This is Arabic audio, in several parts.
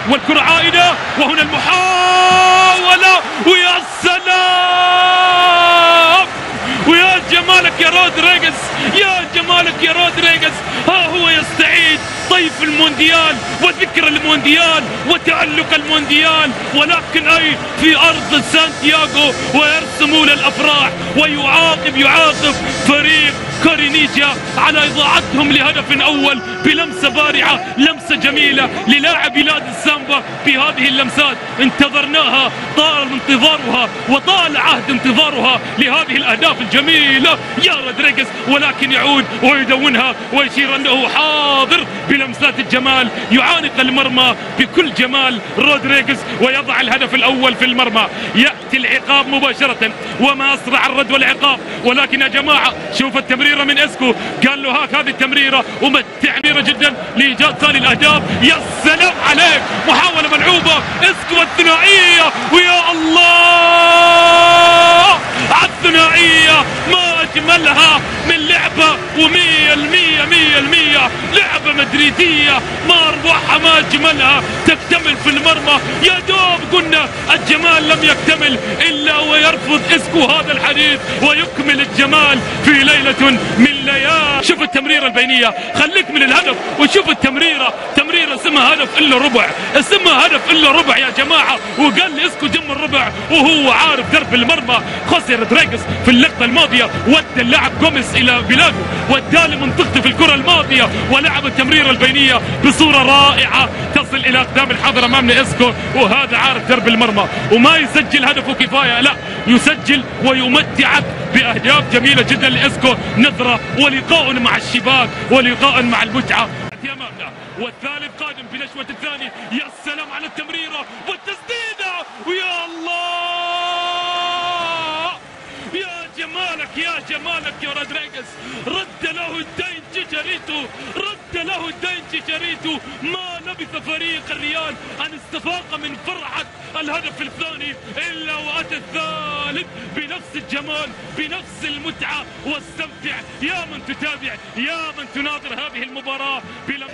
والكرة عائدة وهنا المحاولة ويا سلام ويا جمالك يا رودريغيز، يا جمالك يا رودريغيز. ها هو يستعيد طيف المونديال وذكر المونديال وتألق المونديال، ولكن أي في أرض سانتياغو ويرسمون الأفراح ويعاقب فريق كورينيجا على إضاعتهم لهدف أول بلمسة بارعة، لمسة جميلة للاعب بلاد السامبا. بهذه اللمسات انتظرناها، طال انتظارها وطال عهد انتظارها لهذه الأهداف الجميلة يا رودريغيز، ولكن يعود ويدونها ويشير أنه حاضر بلمسات الجمال، يعانق المرمى بكل جمال رودريغيز ويضع الهدف الأول في المرمى. يأتي العقاب مباشرة، وما أسرع الرد والعقاب. ولكن يا جماعة شوف التمريرة من اسكو، قال له هاك هذه التمريرة ومتعميرة جدا لإيجاد ثاني الأهداف. يا سلام عليك، محاولة ملعوبة اسكو الثنائية، ويا الله على الثنائية، ما أجملها من لعبة و100% لعبة مدريدية، ما أروعها ما أجملها، تكتمل في المرمى. يا دوب قلنا الجمال لم يكتمل إلا ويرفض اسكو هذا الحديث ويكمل الجمال في ليلة من ليالي. شوف التمريرة البينية، خليك من الهدف وشوف التمريرة، تمريرة اسمها هدف إلا ربع، اسمها هدف إلا ربع يا جماعة. وقال لي اسكو جم الربع وهو عارف درب المرمى. خوسيه رودريغيز في اللقطة الماضية ودى اللاعب جوميز إلى بلاده، ودى منطقته في الكرة الماضية، ولعب التمريرة البينية بصورة رائعة تصل إلى أقدام الحاضر أمامنا اسكو، وهذا عارف درب المرمى. وما يسجل هدفه كفاية، لا يسجل ويمتعك بأهداف جميلة جدا لإسكو. نظرة ولقاء مع الشباك ولقاء مع المتعة أمامنا، والثالث قادم بنشوة الثاني. يا سلام على التمريرة والتسديدة، ويا الله يا جمالك يا جمالك يا رودريغيز. رد له الدين تشيشاريتو، رد له الدين تشيشاريتو. ما لبث فريق الريال أن استفاق من فرحة الهدف الثاني إلا وأتى الثالث بنفس الجمال بنفس المتعة. واستمتع يا من تتابع، يا من تناظر هذه المباراة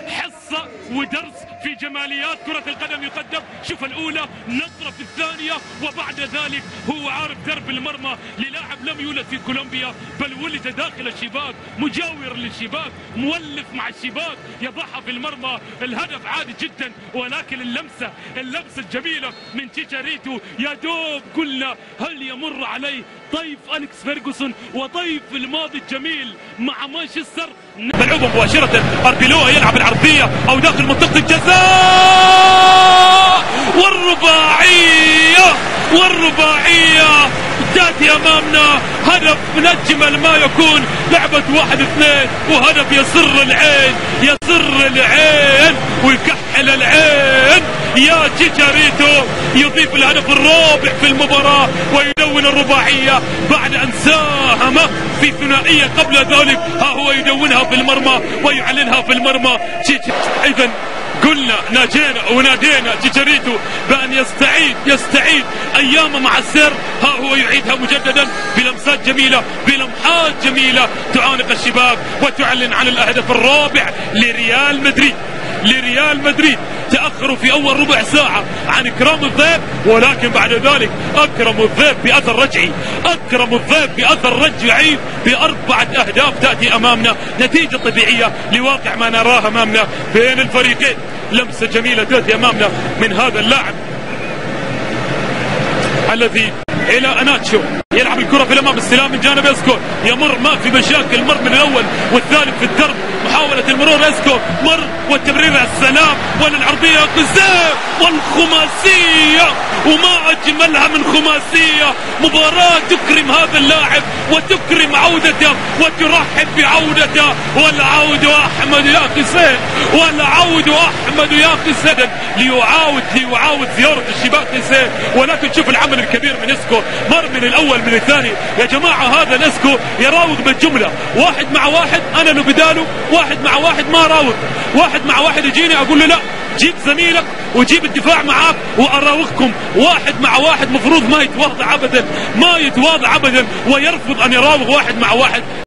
حصة ودرس في جماليات كرة القدم يقدم. شوف الأولى، نظرة في الثانية، وبعد ذلك هو عارف درب المرمى للاعب لم يولد في كولومبيا بل ولد داخل الشباك، مجاور للشباك، مولف مع الشباك، يضعها في المرمى. الهدف عادي جدا، ولكن اللمسة الجميلة من تشيشاريتو. يا دوب قلنا هل يمر عليه طيف أليكس فيرغسون وطيف الماضي الجميل مع مانشستر. ملعوبة مباشرة، أربيلوها يلعب العرضية أو داخل منطقة الجزاء، والرباعية تأتي أمامنا. هدف من أجمل ما يكون، لعبة 1-2 وهدف يسر العين ويكحل العين. يا تشيشاريتو يضيف الهدف الرابع في المباراة ويدون الرباعية بعد أن ساهم في ثنائية قبل ذلك. ها هو يدونها في المرمى ويعلنها في المرمى. إذن قلنا نادينا تشيشاريتو بأن يستعيد أيامه مع السير. ها هو يعيدها مجددا بلمسات جميلة بلمحات جميلة تعانق الشباك وتعلن عن الهدف الرابع لريال مدريد. تأخروا في أول ربع ساعة عن إكرام الضيف، ولكن بعد ذلك أكرموا الضيف بأثر رجعي ب4 أهداف تأتي أمامنا. نتيجة طبيعية لواقع ما نراه أمامنا بين الفريقين. لمسة جميلة تأتي أمامنا من هذا اللاعب الذي إلى أناتشو، يلعب الكرة في الأمام، استلام من جانب اسكو، يمر ما في مشاكل، مر من الأول والثالث في الدرب. محاولة المرور اسكو، مر والتمرير السلام وللعرضية قزاف والخماسية، وما أجملها من خماسية. مباراة تكرم هذا اللاعب وتكرم عودته وترحب بعودته. والعود أحمد يا قسيم، ليعاود زيارة الشباك قسيم. ولكن شوف العمل الكبير من اسكو، مر من الأول من الثاني. يا جماعة هذا الاسكو يراوغ بالجملة، 1 مع 1 أنا لو بداله 1 مع 1 ما راوغ، 1 مع 1 يجيني أقول له لا جيب زميلك وجيب الدفاع معاك وأراوغكم. 1 مع 1 مفروض ما يتواضع أبدا ويرفض أن يراوغ 1 مع 1.